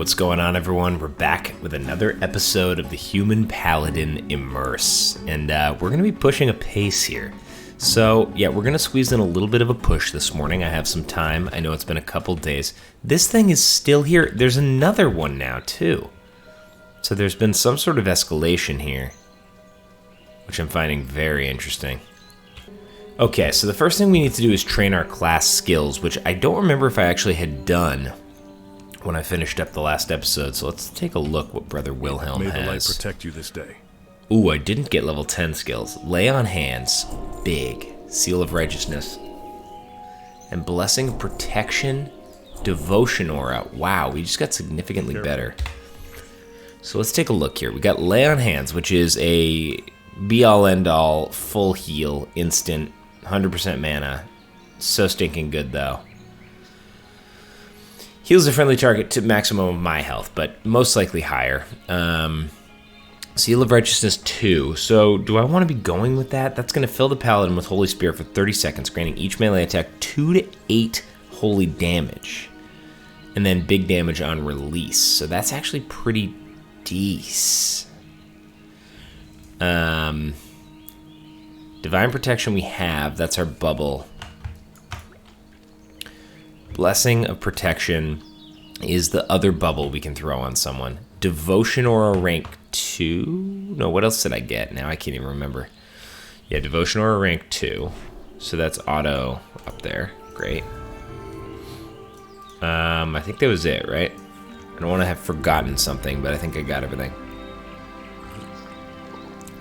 What's going on, everyone? We're back with another episode of the Human Paladin Immerse, and we're going to be pushing a pace here. So, yeah, we're going to squeeze in a little bit of a push this morning. I have some time. I know it's been a couple days. This thing is still here. There's another one now, too. So there's been some sort of escalation here, which I'm finding very interesting. Okay, so the first thing we need to do is train our class skills, which I don't remember if I actually had done when I finished up the last episode, so let's take a look what Brother Wilhelm has. May the light protect you this day. Ooh, I didn't get level 10 skills. Lay on hands, big. Seal of righteousness. And blessing of protection, devotion aura. Wow, we just got significantly better. So let's take a look here. We got lay on hands, which is a be-all, end-all, full heal, instant, 100% mana. So stinking good, though. Heals a friendly target to maximum of my health, but most likely higher. Seal of Righteousness 2. So do I want to be going with that? That's going to fill the Paladin with Holy Spirit for 30 seconds, granting each melee attack 2 to 8 holy damage. And then big damage on release. So that's actually pretty decent. Divine Protection we have. That's our bubble. Blessing of Protection is the other bubble we can throw on someone. Devotion Aura rank 2? No, what else did I get? Now I can't even remember. Yeah, Devotion Aura rank 2. So that's auto up there. Great. I think that was it, right? I don't want to have forgotten something, but I think I got everything.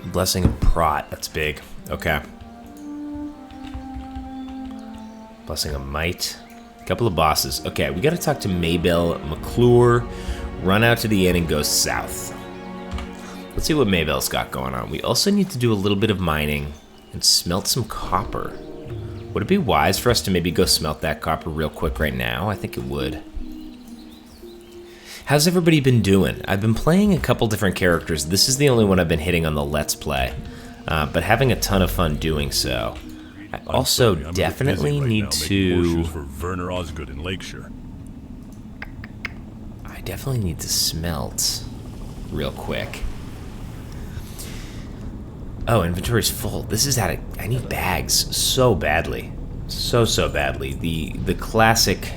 Blessing of Prot. That's big. Okay. Blessing of Might. Couple of bosses. Okay, we gotta talk to Maybell McClure, run out to the inn and go south. Let's see what Maybell's got going on. We also need to do a little bit of mining and smelt some copper. Would it be wise for us to maybe go smelt that copper real quick right now? I think it would. How's everybody been doing? I've been playing a couple different characters. This is the only one I've been hitting on the Let's Play, but having a ton of fun doing so. I also definitely need to... for Werner Osgood in Lakeshire. I definitely need to smelt real quick. Oh, inventory's full. This is out of... I need bags so badly. So badly. The classic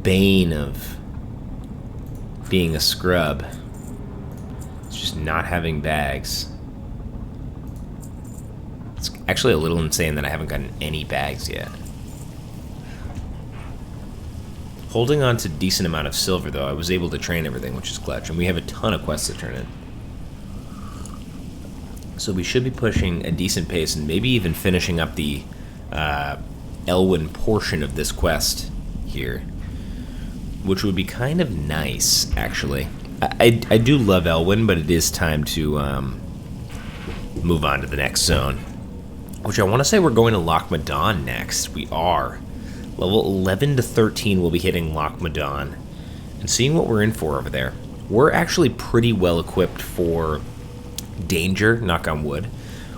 bane of being a scrub. It's just not having bags. It's actually a little insane that I haven't gotten any bags yet. Holding on to a decent amount of silver, though, I was able to train everything, which is clutch. And we have a ton of quests to turn in. So we should be pushing a decent pace and maybe even finishing up the Elwyn portion of this quest here. Which would be kind of nice, actually. I do love Elwyn, but it is time to move on to the next zone. Which I want to say we're going to Loch Madon next. We are. Level 11 to 13 we'll be hitting Loch Madon. And seeing what we're in for over there. We're actually pretty well equipped for danger, knock on wood.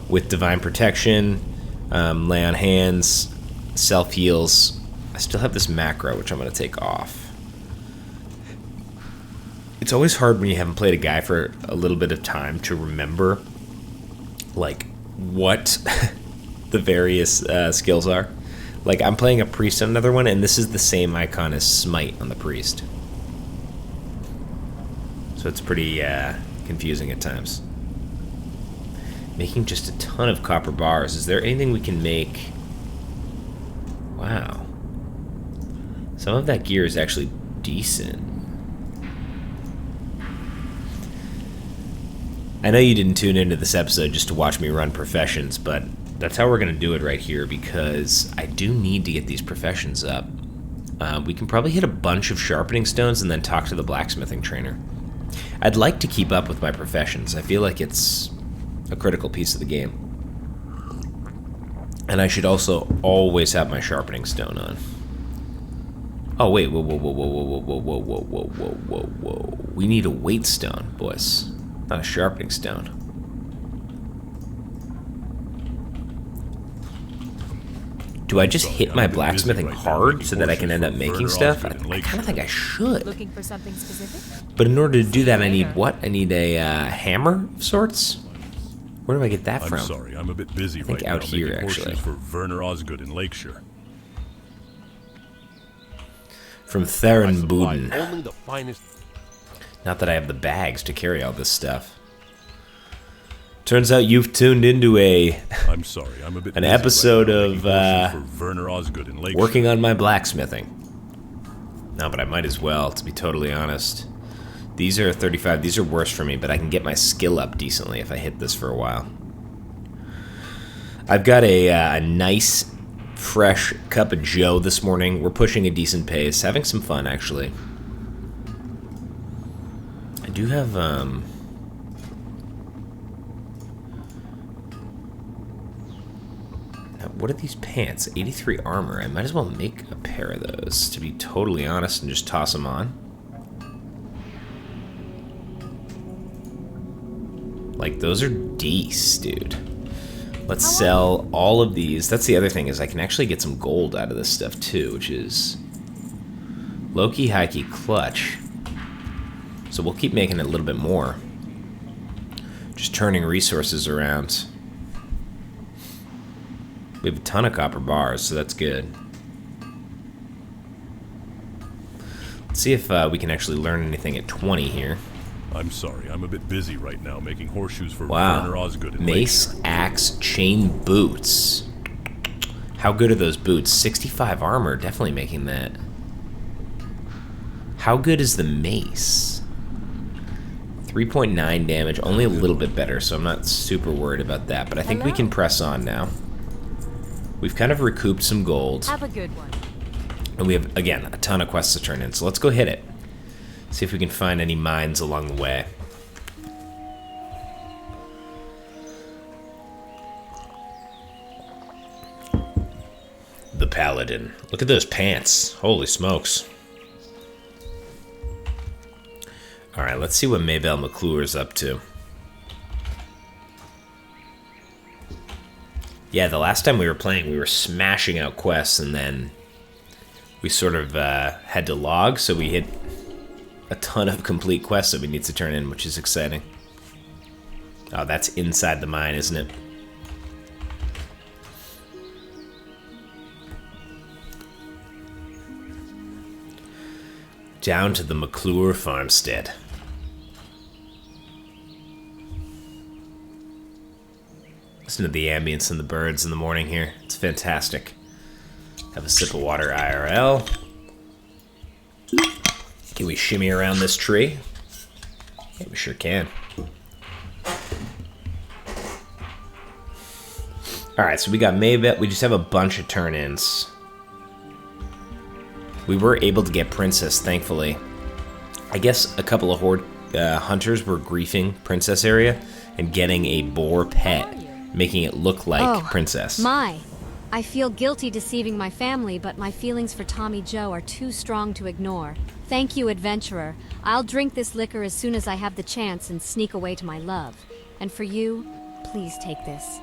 With Divine Protection, Lay on Hands, Self-Heals. I still have this macro, which I'm going to take off. It's always hard when you haven't played a guy for a little bit of time to remember, like, what... the various skills are. Like, I'm playing a priest on another one, and this is the same icon as Smite on the priest. So it's pretty confusing at times. Making just a ton of copper bars. Is there anything we can make? Wow. Some of that gear is actually decent. I know you didn't tune into this episode just to watch me run professions, but that's how we're going to do it right here, because I do need to get these professions up. We can probably hit a bunch of sharpening stones and then talk to the blacksmithing trainer. I'd like to keep up with my professions. I feel like it's a critical piece of the game. And I should also always have my sharpening stone on. Oh, wait. Whoa. We need a weight stone, boys. Not a sharpening stone. Do I just hit my blacksmithing hard so that I can end up making stuff? I Lakeshore. kind of think I should. Looking for something specific? But in order to do that, I need what? I need a hammer of sorts? Where do I get that I'm from? sorry, I'm a bit busy think right out now here, making actually. horseshoes for Werner Osgood in Lakeshore. From I supply Therenbuden. only the finest. Not that I have the bags to carry all this stuff. Turns out you've tuned into I'm sorry, I'm a bit an busy episode right now of making horseshoes for Werner Osgood in Lakeshore. working on my blacksmithing. No, but I might as well, to be totally honest. These are 35. These are worse for me, but I can get my skill up decently if I hit this for a while. I've got a nice, fresh cup of joe this morning. We're pushing a decent pace. Having some fun, actually. I do have, what are these pants? 83 armor. I might as well make a pair of those, to be totally honest, and just toss them on. Like, those are decent, dude. Let's sell all of these. That's the other thing, is I can actually get some gold out of this stuff, too, which is low-key, high-key clutch. So we'll keep making it a little bit more. Just turning resources around. We have a ton of copper bars, so that's good. Let's see if we can actually learn anything at 20 here. I'm sorry, I'm a bit busy right now making horseshoes for Wow. Werner Osgood in Mace, Lakeshore. axe, chain boots. How good are those boots? 65 armor, definitely making that. How good is the mace? 3.9 damage, only a little bit better, so I'm not super worried about that. But I think we can press on now. We've kind of recouped some gold. Have a good one. And we have, again, a ton of quests to turn in. So let's go hit it. See if we can find any mines along the way. The Paladin. Look at those pants. Holy smokes. Alright, let's see what Maybelle McClure's up to. Yeah, the last time we were playing, we were smashing out quests, and then we sort of had to log, so we hit a ton of complete quests that we need to turn in, which is exciting. Oh, that's inside the mine, isn't it? Down to the McClure farmstead. Listen to the ambience and the birds in the morning here. It's fantastic. Have a sip of water IRL. Can we shimmy around this tree? Yeah, we sure can. Alright, so we got Maybet. We just have a bunch of turn-ins. We were able to get Princess, thankfully. I guess a couple of horde hunters were griefing Princess area and getting a boar pet, making it look like Princess. My. I feel guilty deceiving my family, but my feelings for Tommy Joe are too strong to ignore. Thank you, adventurer. I'll drink this liquor as soon as I have the chance and sneak away to my love. And for you, please take this.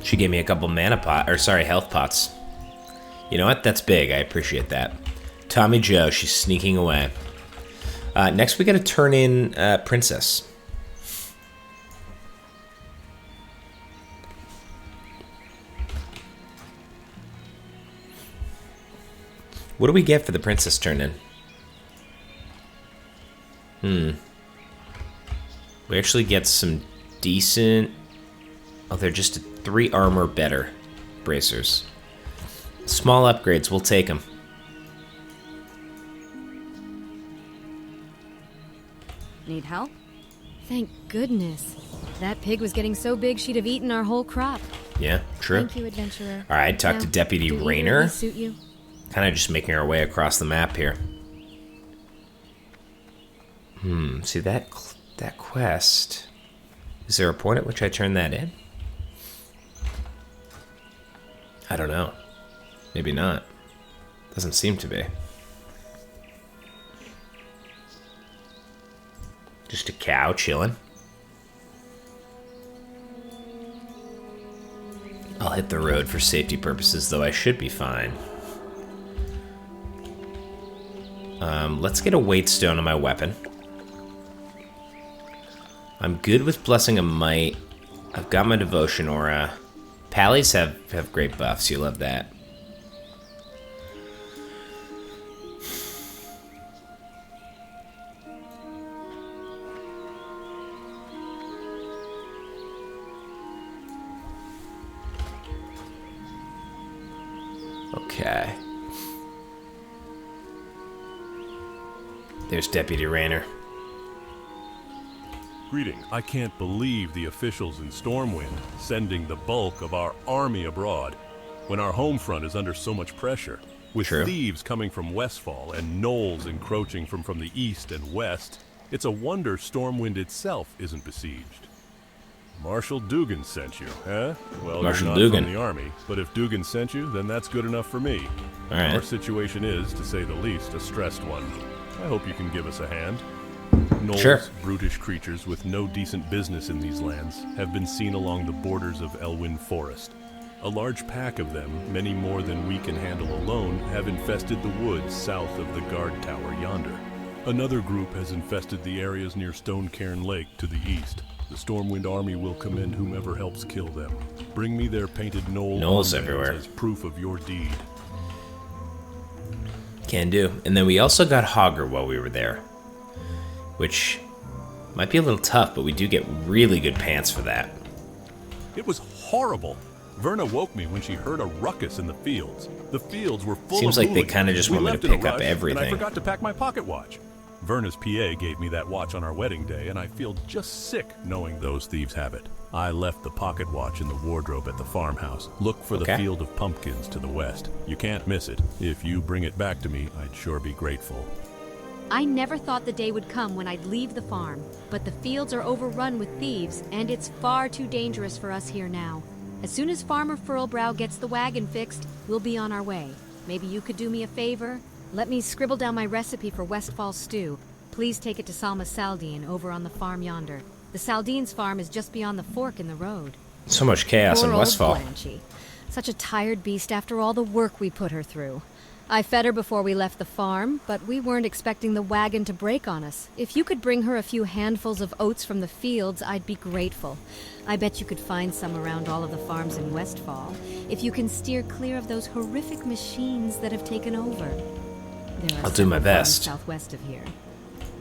She gave me a couple health pots. You know what? That's big. I appreciate that. Tommy Joe, she's sneaking away. Next, we gotta turn in Princess. What do we get for the Princess turn-in? We actually get some decent... Oh, they're just 3 armor better bracers. Small upgrades, we'll take them. Need help? Thank goodness. That pig was getting so big she'd have eaten our whole crop. Yeah, true. Thank you, adventurer. Alright, talk to Now, Deputy do either of Rayner. these suit you? Kind of just making our way across the map here. See that quest. Is there a point at which I turn that in? I don't know. Maybe not. Doesn't seem to be. Just a cow chilling. I'll hit the road for safety purposes, though I should be fine. Let's get a weight stone on my weapon. I'm good with Blessing of Might. I've got my Devotion Aura. Pallies have great buffs. You love that. Okay. There's Deputy Raynor. Greetings. I can't believe the officials in Stormwind sending the bulk of our army abroad when our home front is under so much pressure. With True. thieves coming from Westfall and gnolls encroaching from the east and west, it's a wonder Stormwind itself isn't besieged. Marshal Dugan sent you, huh? Well, Marshal you're not Dugan. from the army, but if Dugan sent you, then that's good enough for me. All right. Our situation is, to say the least, a stressed one. I hope you can give us a hand. Gnolls, Sure. brutish creatures with no decent business in these lands, have been seen along the borders of Elwyn Forest. A large pack of them, many more than we can handle alone, have infested the woods south of the guard tower yonder. Another group has infested the areas near Stonecairn Lake to the east. The Stormwind army will commend whomever helps kill them. Bring me their painted gnoll Gnolls armbands everywhere. as proof of your deed. Can do. And then we also got Hogger while we were there, which might be a little tough, but we do get really good pants for that. It was horrible. Verna woke me when she heard a ruckus in the fields. The fields were full Seems of like they hooligans. kinda just We want me to left in a pick up rush, everything. And I forgot to pack my pocket watch. Verna's PA gave me that watch on our wedding day, and I feel just sick knowing those thieves have it. I left the pocket watch in the wardrobe at the farmhouse. Look for the Okay. field of pumpkins to the west. You can't miss it. If you bring it back to me, I'd sure be grateful. I never thought the day would come when I'd leave the farm, but the fields are overrun with thieves, and it's far too dangerous for us here now. As soon as Farmer Furlbrow gets the wagon fixed, we'll be on our way. Maybe you could do me a favor? Let me scribble down my recipe for Westfall stew. Please take it to Salma Saldine over on the farm yonder. The Saldine's farm is just beyond the fork in the road. So much chaos Poor in old Westfall. Blanchie. Such a tired beast after all the work we put her through. I fed her before we left the farm, but we weren't expecting the wagon to break on us. If you could bring her a few handfuls of oats from the fields, I'd be grateful. I bet you could find some around all of the farms in Westfall, if you can steer clear of those horrific machines that have taken over. There are I'll do my several farms best. southwest of here.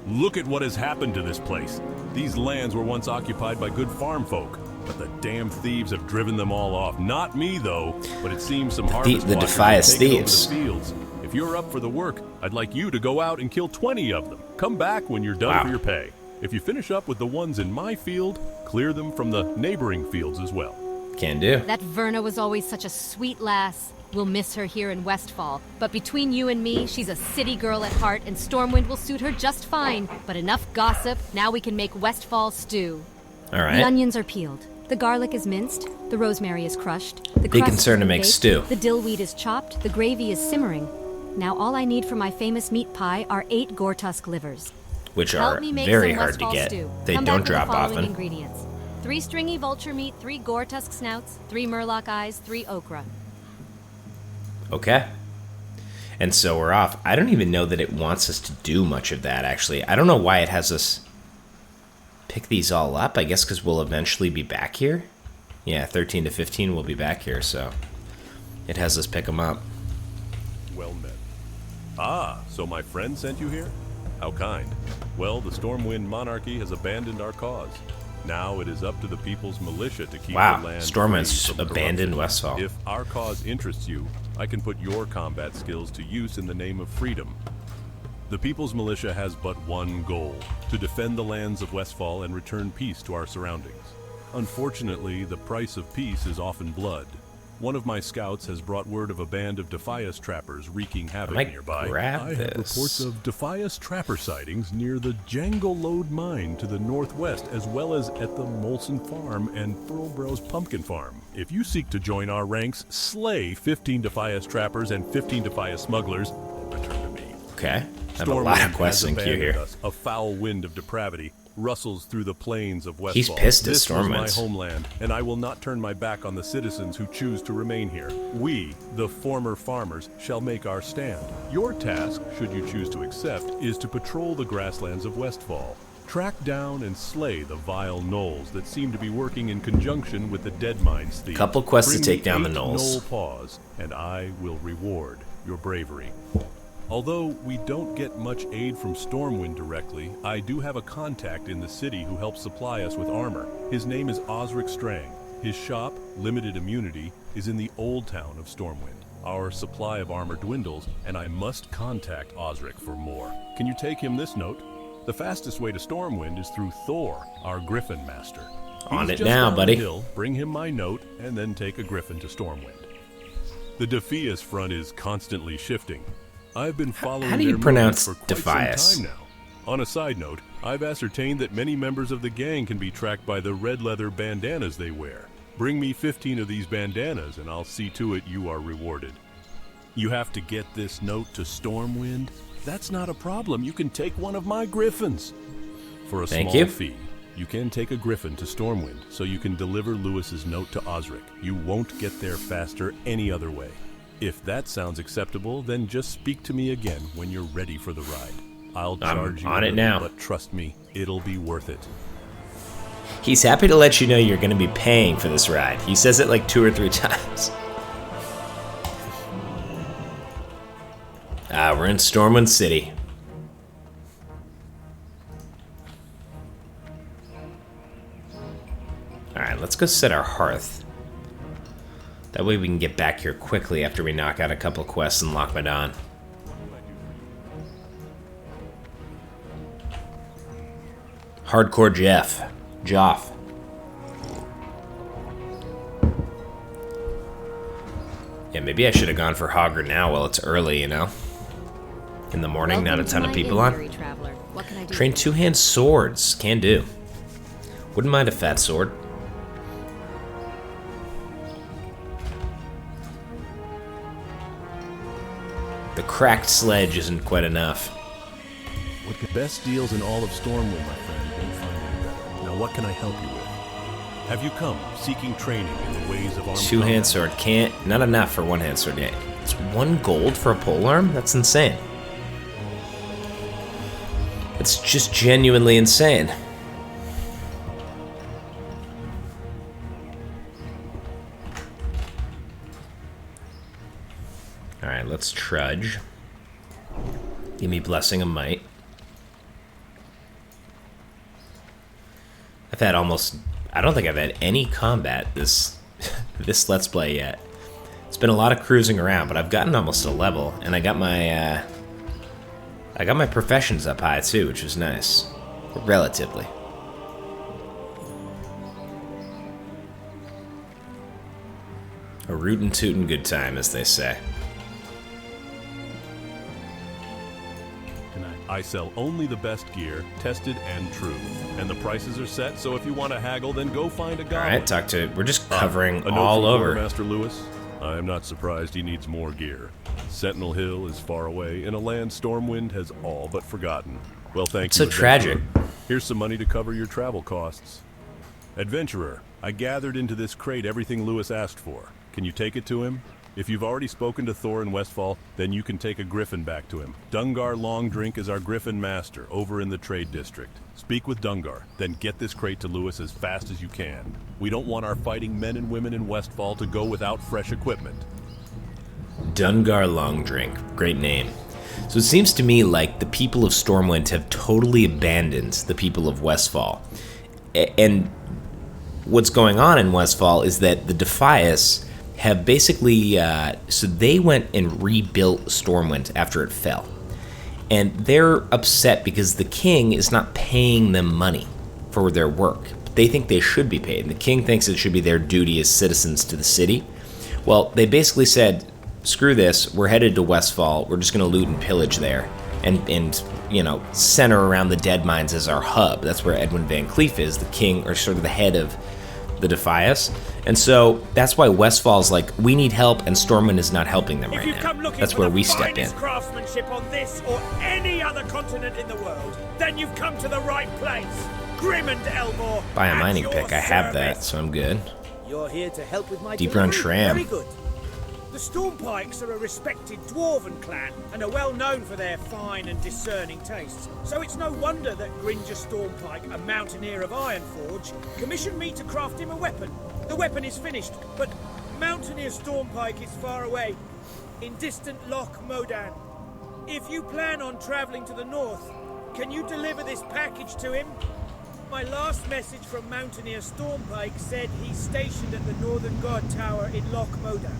Look at what has happened to this place. These lands were once occupied by good farm folk, but the damn thieves have driven them all off. Not me, though, but it seems some harvest the watchers Defias have taken thieves. over the fields. If you're up for the work, I'd like you to go out and kill 20 of them. Come back when you're done Wow. for your pay. If you finish up with the ones in my field, clear them from the neighboring fields as well. Can do. That Verna was always such a sweet lass. We'll miss her here in Westfall. But between you and me, she's a city girl at heart, and Stormwind will suit her just fine. But enough gossip. Now we can make Westfall stew. All The right. onions are peeled. The garlic is minced. The rosemary is crushed. The Big crust concern to is make baked, stew. The dill weed is chopped. The gravy is simmering. Now all I need for my famous meat pie are 8 Gortusk livers. Which Help are me make very some hard to Westfall get. stew. They Come back don't with the drop following often. Ingredients: 3 stringy vulture meat, 3 Gortusk snouts, 3 Murloc eyes, 3 okra. Okay. And so we're off. I don't even know that it wants us to do much of that, actually. I don't know why it has us pick these all up. I guess because we'll eventually be back here. Yeah, 13 to 15 we'll be back here, so it has us pick them up. Well met. Ah, so my friend sent you here? How kind. Well, the Stormwind monarchy has abandoned our cause. Now it is up to the people's militia to keep Wow, the land Stormwind's free from abandoned corruption. Westfall. If our cause interests you, I can put your combat skills to use in the name of freedom. The People's Militia has but one goal, to defend the lands of Westfall and return peace to our surroundings. Unfortunately, the price of peace is often blood. One of my scouts has brought word of a band of Defias trappers wreaking havoc might nearby. grab I have this. reports of Defias trapper sightings near the Jangle Lode mine to the northwest, as well as at the Molson Farm and Furlbrow's Pumpkin Farm. If you seek to join our ranks, slay 15 Defias trappers and 15 Defias smugglers, and return to me. Okay. I have a lot of Stormwind quests has in queue abandoned here. us, a foul wind of depravity, rustles through the plains of Westfall. He's pissed at This was my Stormwind. homeland, and I will not turn my back on the citizens who choose to remain here. We, the former farmers, shall make our stand. Your task, should you choose to accept, is to patrol the grasslands of Westfall. Track down and slay the vile gnolls that seem to be working in conjunction with the Deadmines thief. Couple quests to Bring take me down the 8 gnolls. gnoll paws, and I will reward your bravery. Although we don't get much aid from Stormwind directly, I do have a contact in the city who helps supply us with armor. His name is Osric Strang. His shop, Limited Immunity, is in the old town of Stormwind. Our supply of armor dwindles, and I must contact Osric for more. Can you take him this note? The fastest way to Stormwind is through Thor, our Griffin Master. On He's it just now, down the buddy. hill. Bring him my note, and then take a Griffin to Stormwind. The Defias front is constantly shifting. I've been following how do you their pronounce movements for quite Defias? some time now. On a side note, I've ascertained that many members of the gang can be tracked by the red leather bandanas they wear. Bring me 15 of these bandanas, and I'll see to it you are rewarded. You have to get this note to Stormwind? That's not a problem. You can take one of my griffins. For a Thank small you. fee, you can take a griffin to Stormwind, so you can deliver Lewis's note to Osric. You won't get there faster any other way. If that sounds acceptable, then just speak to me again when you're ready for the ride. I'll charge you on a it little, now. but trust me, it'll be worth it. He's happy to let you know you're going to be paying for this ride. He says it like 2 or 3 times. We're in Stormwind City. Alright, let's go set our hearth. That way we can get back here quickly after we knock out a couple quests and lock Madon. Hardcore Joff. Yeah, maybe I should have gone for Hogger now while it's early, you know? In the morning, not a ton of people on. Traveler. What can I do? Train 2-hand swords. Can do. Wouldn't mind a fat sword. The cracked sledge isn't quite enough. What the best deals in all of Stormwind, my friend, won't find any better. Now what can I help you with? Have you come seeking training in the ways of armed 2-hand combat? sword. Can't. Not enough for 1-hand sword yet. It's 1 gold for a polearm? That's insane. It's just genuinely insane. Alright, let's trudge. Give me Blessing of Might. I've had almost... I don't think I've had any combat this this Let's Play yet. It's been a lot of cruising around, but I've gotten almost a level, and I got my professions up high too, which was nice. Relatively. A rootin' tootin' good time, as they say. I sell only the best gear, tested and true. And the prices are set, so if you want to haggle, then go find a goblin. Alright, talk to... We're just covering A note all from over. Master Lewis. I am not surprised he needs more gear. Sentinel Hill is far away, in a land Stormwind has all but forgotten. Well, thank It's you, so tragic. adventurer. Here's some money to cover your travel costs. Adventurer, I gathered into this crate everything Lewis asked for. Can you take it to him? If you've already spoken to Thor in Westfall, then you can take a griffin back to him. Dungar Longdrink is our griffin master over in the trade district. Speak with Dungar, then get this crate to Lewis as fast as you can. We don't want our fighting men and women in Westfall to go without fresh equipment. Dungar Longdrink. Great name. So it seems to me like the people of Stormwind have totally abandoned the people of Westfall. And what's going on in Westfall is that the Defias have basically... so they went and rebuilt Stormwind after it fell. And they're upset because the king is not paying them money for their work. They think they should be paid. And the king thinks it should be their duty as citizens to the city. Well, they basically said, screw this, we're headed to Westfall, we're just going to loot and pillage there. And you know, center around the Deadmines as our hub. That's where Edwin Van Cleef is, the king, or sort of the head of the Defias. And so that's why Westfall's like, we need help, and Stormwind is not helping them right now. That's where we step in. Craftsmanship on this or any other continent in the world, then you've come to the right place. Grim and Elmore. Buy a at mining your pick. I have that, service. so I'm good. You're here to help with my Deeprun delivery? Tram. Very good. The Stormpikes are a respected dwarven clan and are well known for their fine and discerning tastes. So it's no wonder that Gringer Stormpike, a mountaineer of Ironforge, commissioned me to craft him a weapon. The weapon is finished, but Mountaineer Stormpike is far away, in distant Loch Modan. If you plan on traveling to the north, can you deliver this package to him? My last message from Mountaineer Stormpike said he's stationed at the Northern God Tower in Loch Modan.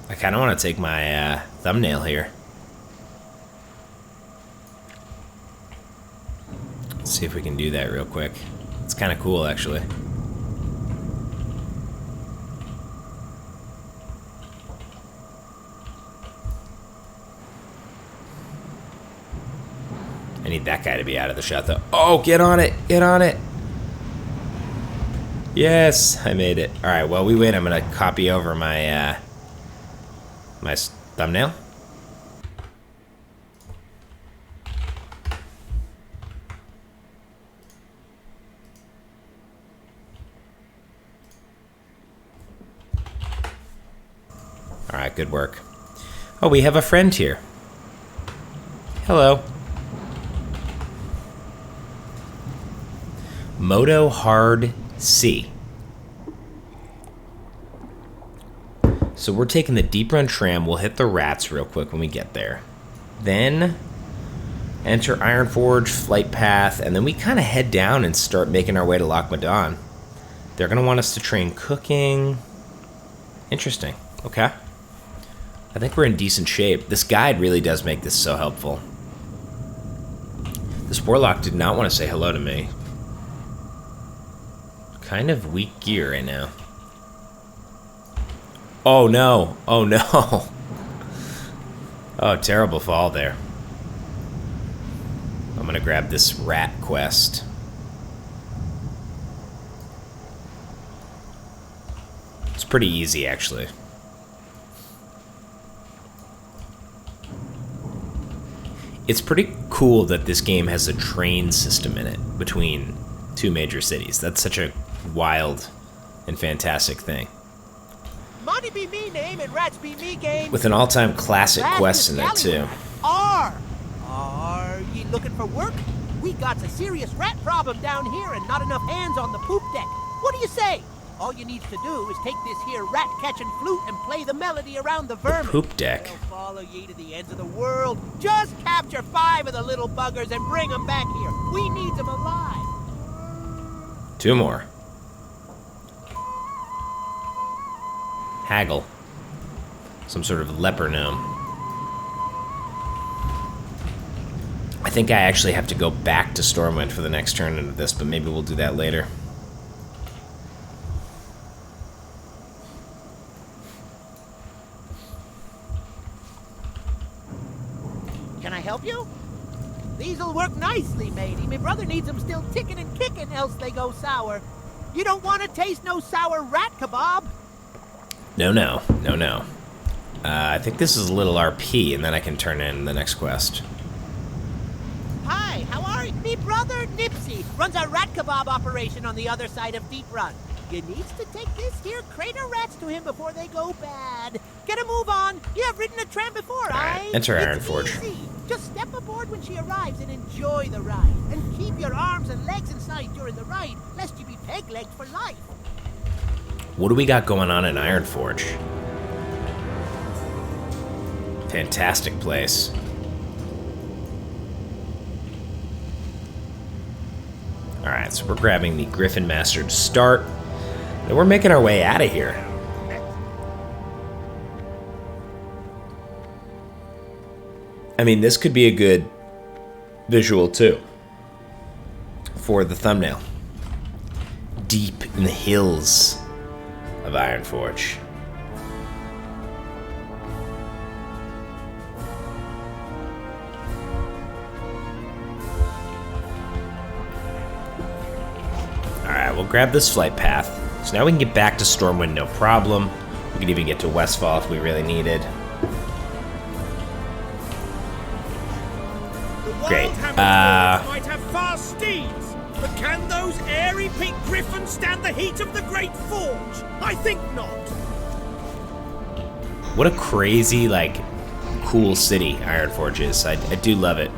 I kind of want to take my thumbnail here. Let's see if we can do that real quick. It's kind of cool, actually. I need that guy to be out of the shot, though. Oh, get on it! Get on it! Yes, I made it. All right, while we wait, I'm going to copy over my my thumbnail. All right, good work. Oh, we have a friend here. Hello. Moto Hard C. So we're taking the Deeprun Tram. We'll hit the rats real quick when we get there. Then enter Ironforge, flight path, and then we kind of head down and start making our way to Loch Modan. They're going to want us to train cooking. Interesting. Okay. I think we're in decent shape. This guide really does make this so helpful. This warlock did not want to say hello to me. Kind of weak gear right now. Oh no. Oh no. Oh, terrible fall there. I'm gonna grab this rat quest. It's pretty easy, actually. It's pretty cool that this game has a train system in it between two major cities. That's such a wild and fantastic thing. Money be me name and rats be me game. With an all-time classic Rat quest is in it, too. Are ye looking for work? We got a serious rat problem down here and not enough hands on the poop deck. What do you say? All you need to do is take this here rat-catching flute and play the melody around the vermin. Poop deck. They'll follow ye to the ends of the world. Just capture 5 of the little buggers and bring them back here. We need them alive. 2 more. Haggle. Some sort of leper gnome. I think I actually have to go back to Stormwind for the next turn into this, but maybe we'll do that later. Can I help you? These'll work nicely, matey. My brother needs them still ticking and kicking, else they go sour. You don't want to taste no sour rat kebab? No, no. No, no. I think this is a little RP, and then I can turn in the next quest. Hi, how are you? Me brother Nipsey runs a rat kebab operation on the other side of Deeprun. You needs to take this here crate of rats to him before they go bad. Get a move on. You have ridden a tram before, Alright, enter It's Ironforge. easy. Just step aboard when she arrives and enjoy the ride. And keep your arms and legs inside during the ride, lest you be peg-legged for life. What do we got going on in Ironforge? Fantastic place. Alright, so we're grabbing the Griffin Master to start. And we're making our way out of here. I mean, this could be a good visual, too, for the thumbnail. Deep in the hills of Ironforge. Alright, we'll grab this flight path. So now we can get back to Stormwind, no problem. We can even get to Westfall if we really needed. The wild Great. hammer might have fast steeds, but can those airy peaked griffins stand the heat of the Great Forge? I think not. What a crazy, like, cool city Ironforge is. I do love it.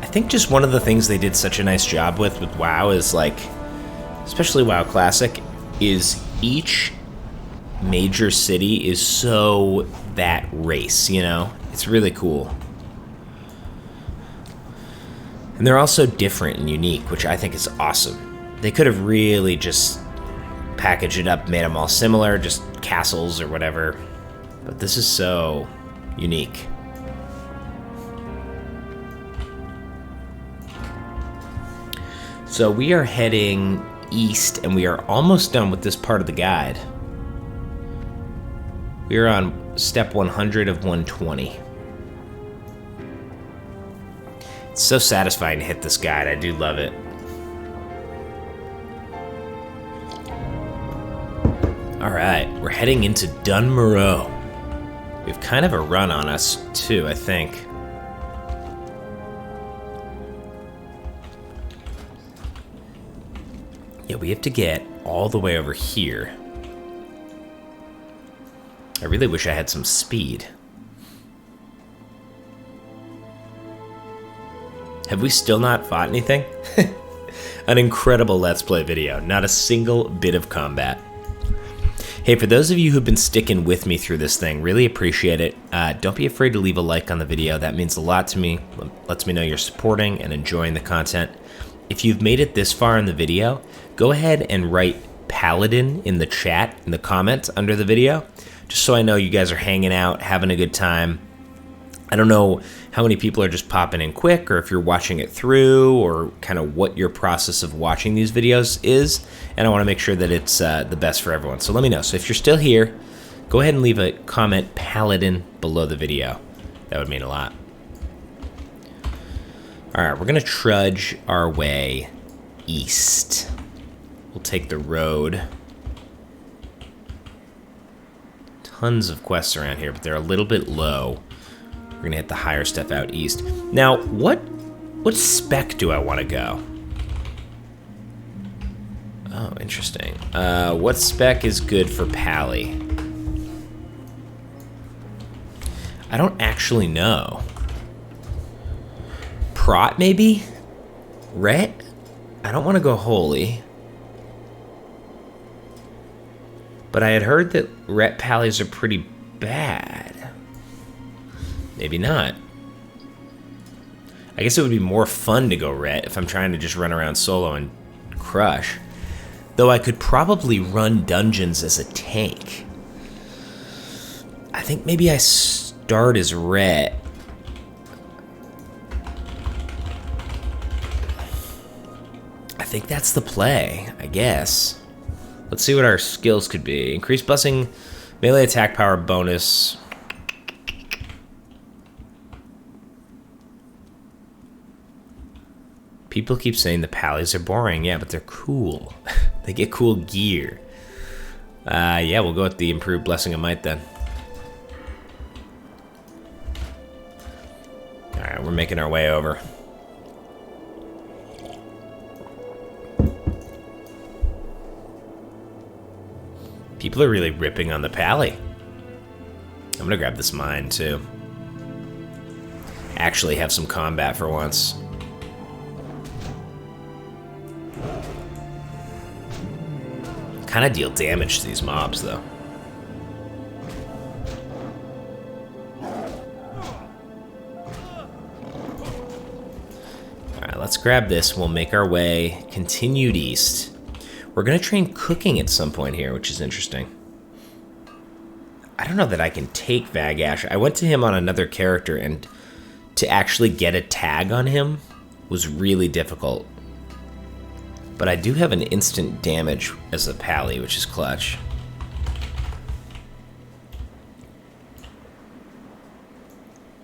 I think just one of the things they did such a nice job with WoW is, like, especially WoW Classic, is each major city is so that race, you know? It's really cool. And they're also different and unique, which I think is awesome. They could have really just packaged it up, made them all similar, just castles or whatever. But this is so unique. So we are heading east, and we are almost done with this part of the guide. We are on step 100 of 120. It's so satisfying to hit this guide. I do love it. Alright, we're heading into Dunmoreau. We have kind of a run on us, too, I think. Yeah, we have to get all the way over here. I really wish I had some speed. Have we still not fought anything? An incredible Let's Play video. Not a single bit of combat. Hey, for those of you who've been sticking with me through this thing, really appreciate it. Don't be afraid to leave a like on the video. That means a lot to me. Lets me know you're supporting and enjoying the content. If you've made it this far in the video, go ahead and write Paladin in the chat, in the comments under the video, just so I know you guys are hanging out, having a good time. I don't know how many people are just popping in quick, or if you're watching it through, or kind of what your process of watching these videos is, and I want to make sure that it's the best for everyone. So let me know. So if you're still here, go ahead and leave a comment Paladin below the video. That would mean a lot. Alright, we're going to trudge our way east. We'll take the road. Tons of quests around here, but they're a little bit low. We're going to hit the higher stuff out east. Now, what spec do I want to go? Oh, interesting. What spec is good for Pally? I don't actually know. Prot, maybe? Ret? I don't want to go holy. But I had heard that Ret Pallies are pretty bad. Maybe not. I guess it would be more fun to go Ret if I'm trying to just run around solo and crush. Though I could probably run dungeons as a tank. I think maybe I start as Ret. I think that's the play, I guess. Let's see what our skills could be. Increased busing, melee attack power bonus. People keep saying the Pallies are boring. Yeah, but they're cool. They get cool gear. Yeah, we'll go with the improved Blessing of Might then. Alright, we're making our way over. People are really ripping on the Pally. I'm gonna grab this mine too. Actually have some combat for once. Kind of deal damage to these mobs though. Alright, let's grab this. We'll make our way continued east. We're gonna train cooking at some point here, which is interesting. I don't know that I can take Vagash. I went to him on another character, and to actually get a tag on him was really difficult. But I do have an instant damage as a Pally, which is clutch.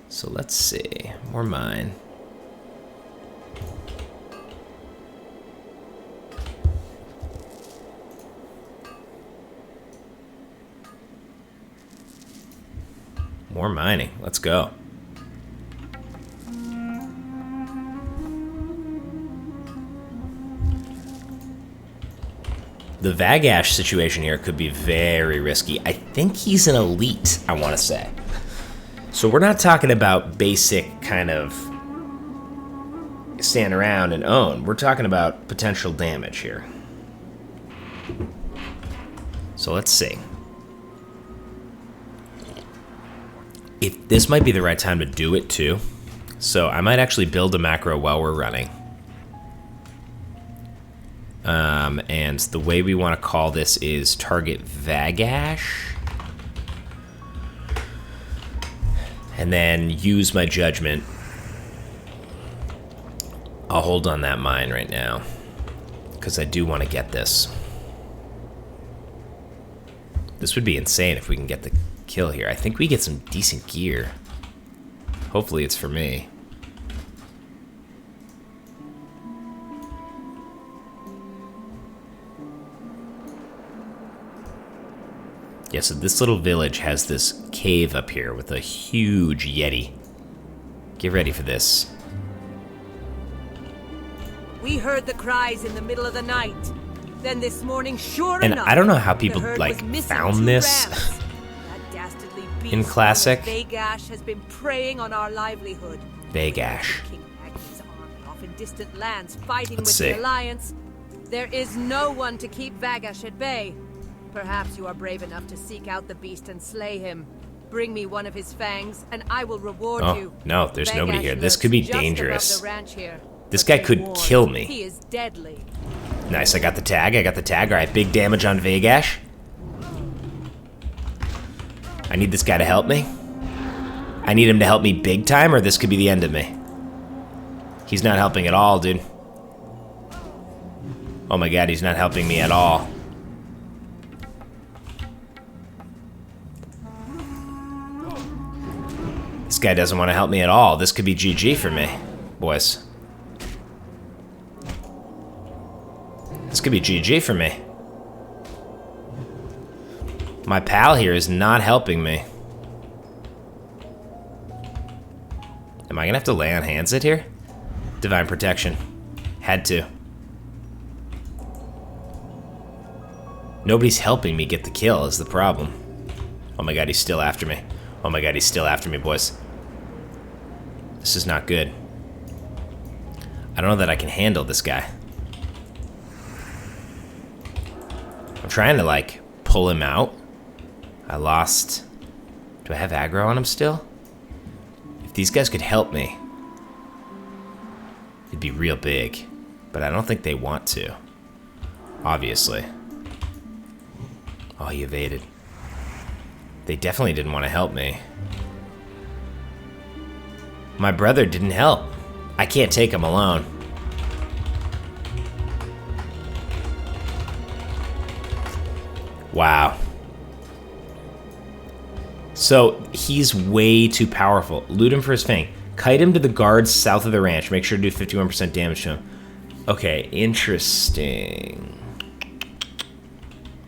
So let's see. More mine. More mining. Let's go. The Vagash situation here could be very risky. I think he's an elite, I want to say. So we're not talking about basic kind of stand around and own. We're talking about potential damage here. So let's see. If this might be the right time to do it too. So I might actually build a macro while we're running. And the way we want to call this is target Vagash. And then use my judgment. I'll hold on that mine right now, because I do want to get this. This would be insane if we can get the kill here. I think we get some decent gear. Hopefully it's for me. Yeah, so this little village has this cave up here with a huge yeti. Get ready for this. We heard the cries in the middle of the night. Then this morning, sure And enough, I don't know how the people, herd like, was missing found 2 this rams. That dastardly beast in Classic. known as Vagash has been preying on our livelihood. Vagash. King Agnes' army off in distant lands fighting Let's with see. the Alliance. There is no one to keep Vagash at bay. Perhaps you are brave enough to seek out the beast and slay him. Bring me one of his fangs, and I will reward you. Oh, no, there's nobody Vagash here. This lurks could be just above dangerous. the ranch here. This But guy be could warned, kill me. He is deadly. Nice, I got the tag. All right, big damage on Vagash. I need this guy to help me. I need him to help me big time, or this could be the end of me. He's not helping at all, dude. Oh my god, he's not helping me at all. This guy doesn't want to help me at all. This could be GG for me, boys. This could be GG for me. My pal here is not helping me. Am I gonna have to lay on hands it here? Divine protection. Had to. Nobody's helping me get the kill is the problem. Oh my god, he's still after me. Oh my god, he's still after me, boys. This is not good. I don't know that I can handle this guy. I'm trying to, like, pull him out. I lost... Do I have aggro on him still? If these guys could help me, it'd be real big. But I don't think they want to. Obviously. Oh, he evaded. They definitely didn't want to help me. My brother didn't help. I can't take him alone. Wow. So, he's way too powerful. Loot him for his fang. Kite him to the guards south of the ranch. Make sure to do 51% damage to him. Okay, interesting.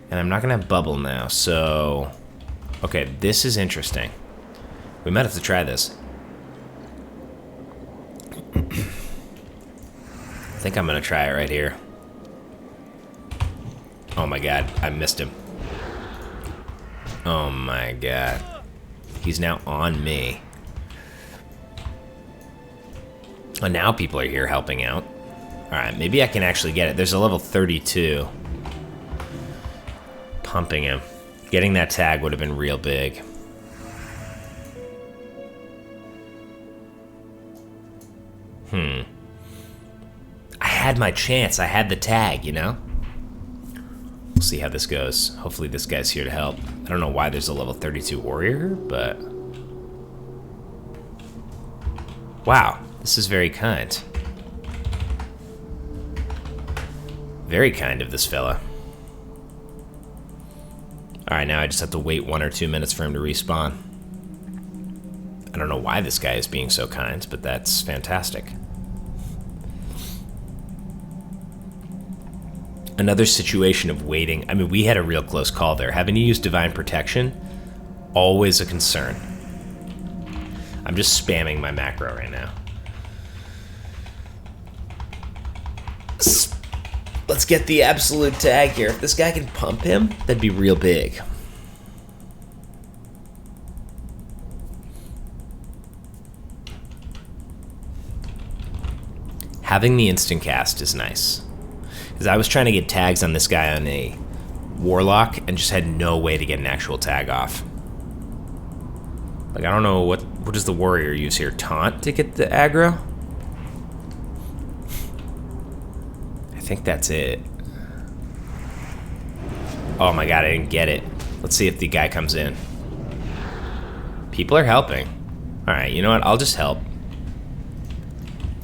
And I'm not gonna have bubble now, so... Okay, this is interesting. We might have to try this. I think I'm gonna try it right here. Oh my god, I missed him. Oh my god. He's now on me. And now people are here helping out. Alright, maybe I can actually get it. There's a level 32. Pumping him. Getting that tag would have been real big. I had my chance. I had the tag, you know? We'll see how this goes. Hopefully this guy's here to help. I don't know why there's a level 32 warrior, but... Wow, this is very kind. Very kind of this fella. Alright, now I just have to wait 1 or 2 minutes for him to respawn. I don't know why this guy is being so kind, but that's fantastic. Another situation of waiting. I mean, we had a real close call there. Having to use Divine Protection, always a concern. I'm just spamming my macro right now. Let's get the absolute tag here. If this guy can pump him, that'd be real big. Having the instant cast is nice. Because I was trying to get tags on this guy on a warlock and just had no way to get an actual tag off. Like, I don't know, what does the warrior use here? Taunt to get the aggro? I think that's it. Oh my god, I didn't get it. Let's see if the guy comes in. People are helping. Alright, you know what? I'll just help.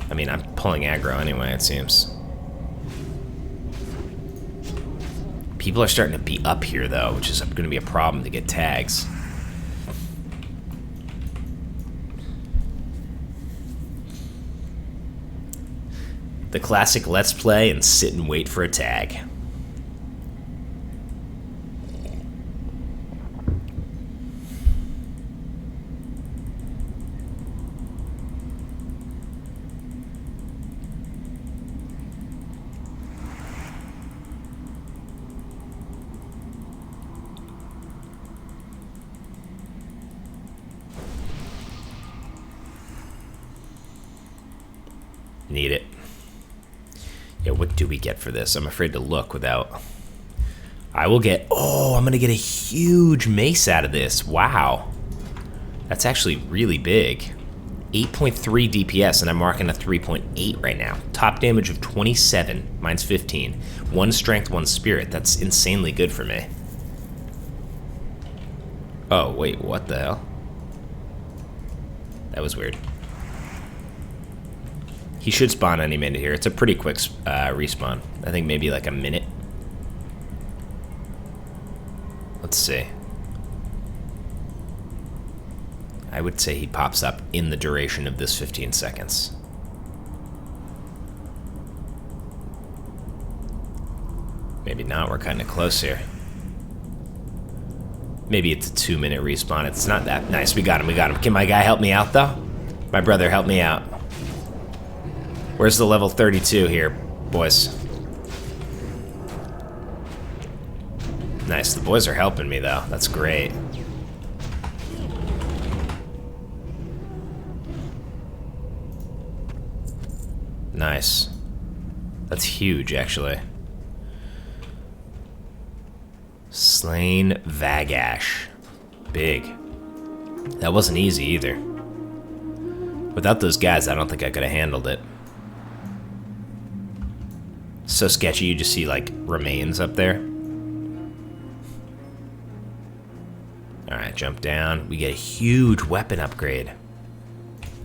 I mean, I'm pulling aggro anyway, it seems. People are starting to be up here, though, which is going to be a problem to get tags. The classic let's play and sit and wait for a tag. Need it. Yeah, what do we get for this? I'm afraid to look without... I will get... Oh, I'm going to get a huge mace out of this. Wow. That's actually really big. 8.3 DPS, and I'm marking a 3.8 right now. Top damage of 27. Mine's 15. 1 strength, 1 spirit. That's insanely good for me. Oh, wait, what the hell? That was weird. He should spawn any minute here. It's a pretty quick respawn. I think maybe like a minute. Let's see. I would say he pops up in the duration of this 15 seconds. Maybe not. We're kind of close here. Maybe it's a 2-minute respawn. It's not that nice. We got him. We got him. Can my guy help me out, though? My brother, help me out. Where's the level 32 here, boys? Nice. The boys are helping me, though. That's great. Nice. That's huge, actually. Slain Vagash. Big. That wasn't easy, either. Without those guys, I don't think I could have handled it. So sketchy, you just see, like, remains up there. Alright, jump down. We get a huge weapon upgrade.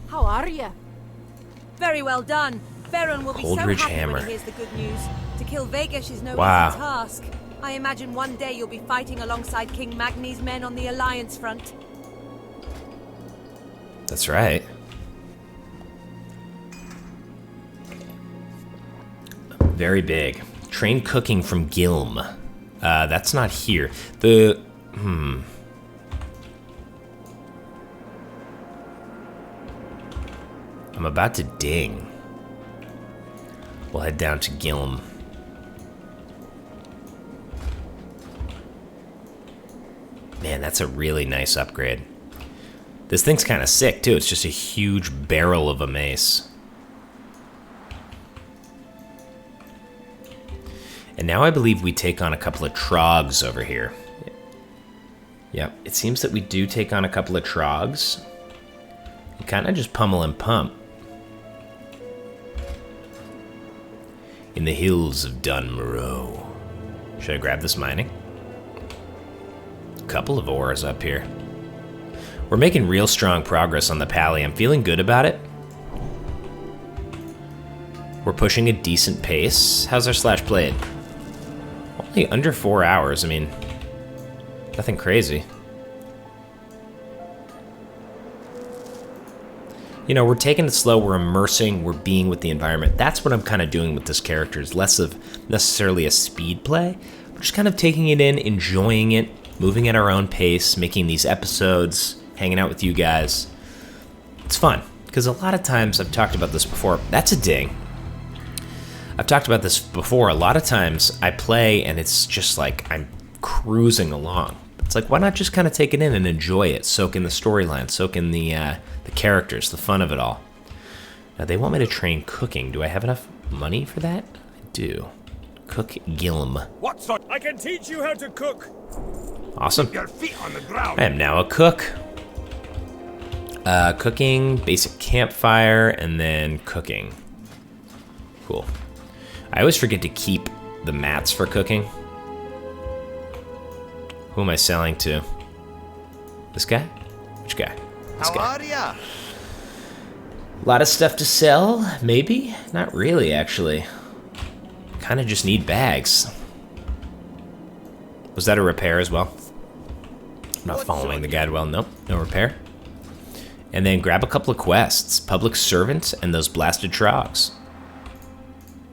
How are you? Very well done. Baron will be so Coldridge happy hammer. when he hears the good news. To kill Vegas is no Wow. easy task. I imagine one day you'll be fighting alongside King Magni's men on the Alliance front. That's right. Very big. Train cooking from Gilm. That's not here. I'm about to ding. We'll head down to Gilm. Man, that's a really nice upgrade. This thing's kind of sick, too. It's just a huge barrel of a mace. And now I believe we take on a couple of trogs over here. Yep, it seems that we do take on a couple of trogs. You kind of just pummel and pump. In the hills of Dunmoreau. Should I grab this mining? A couple of ores up here. We're making real strong progress on the Pally. I'm feeling good about it. We're pushing a decent pace. How's our slash played? Only under 4 hours. I mean, nothing crazy. You know, we're taking it slow, we're immersing, we're being with the environment. That's what I'm kind of doing with this character. It's less of necessarily a speed play. We're just kind of taking it in, enjoying it, moving at our own pace, making these episodes, hanging out with you guys. It's fun, because a lot of times, I've talked about this before, that's a ding. I've talked about this before, a lot of times I play and it's just like I'm cruising along. It's like, why not just kind of take it in and enjoy it, soak in the storyline, soak in the characters, the fun of it all. Now, they want me to train cooking. Do I have enough money for that? I do. Cook Gilm. What's on? I can teach you how to cook. Awesome. Your feet on the ground. I am now a cook. Cooking, basic campfire, and then cooking. Cool. I always forget to keep the mats for cooking. Who am I selling to? This guy? Which guy? This How guy. are ya? A lot of stuff to sell, maybe? Not really, actually. Kind of just need bags. Was that a repair as well? I'm not following the guide well. Nope, no repair. And then grab a couple of quests. Public Servant and those blasted trogs.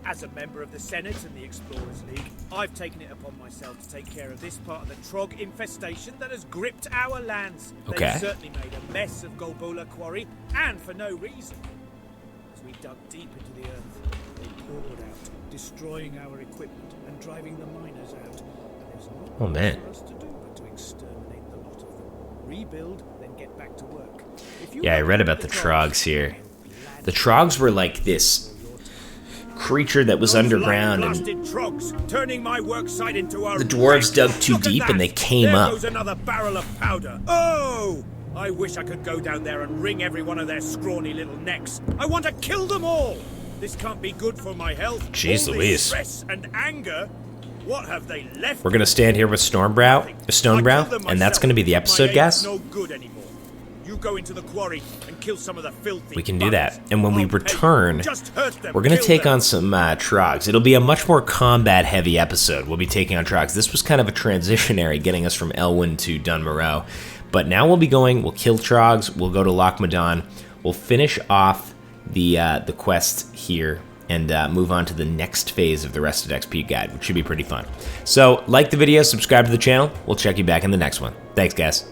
As a member of the Senate and the Explorers League, I've taken it upon myself to take care of this part of the Trog infestation that has gripped our lands. Okay. They've certainly made a mess of Golbola Quarry, and for no reason. As we dug deep into the earth, they poured out, destroying our equipment and driving the miners out. And there's not Oh, man. much for us to do but to exterminate the lot of them. Rebuild, then get back to work. If you Yeah, I haven't read met about the trogs here. The trogs were like this creature that was underground, and blasted trogs, turning my work site into a the dwarves wreck. dug too Look at deep and that. they came there up. Goes another barrel of powder. Oh! I wish I could go down there and wring every one of their scrawny little necks. I want to kill them all. This can't be good for my health. Jeez all Louise. this stress and anger. What have they left? We're gonna stand here with Stonebrow, and that's gonna be the episode, guys. No good anymore. You go into the quarry and kill some of the filthy. We can do that. buggers. And when we I'll pay. return, Just hurt them, we're gonna kill take them. on some trogs. It'll be a much more combat-heavy episode. We'll be taking on trogs. This was kind of a transitionary, getting us from Elwyn to Dunmoreau. But now we'll be going. We'll kill trogs. We'll go to Loch Madon. We'll finish off the quest here and move on to the next phase of the Rested XP guide, which should be pretty fun. So, like the video, subscribe to the channel. We'll check you back in the next one. Thanks, guys.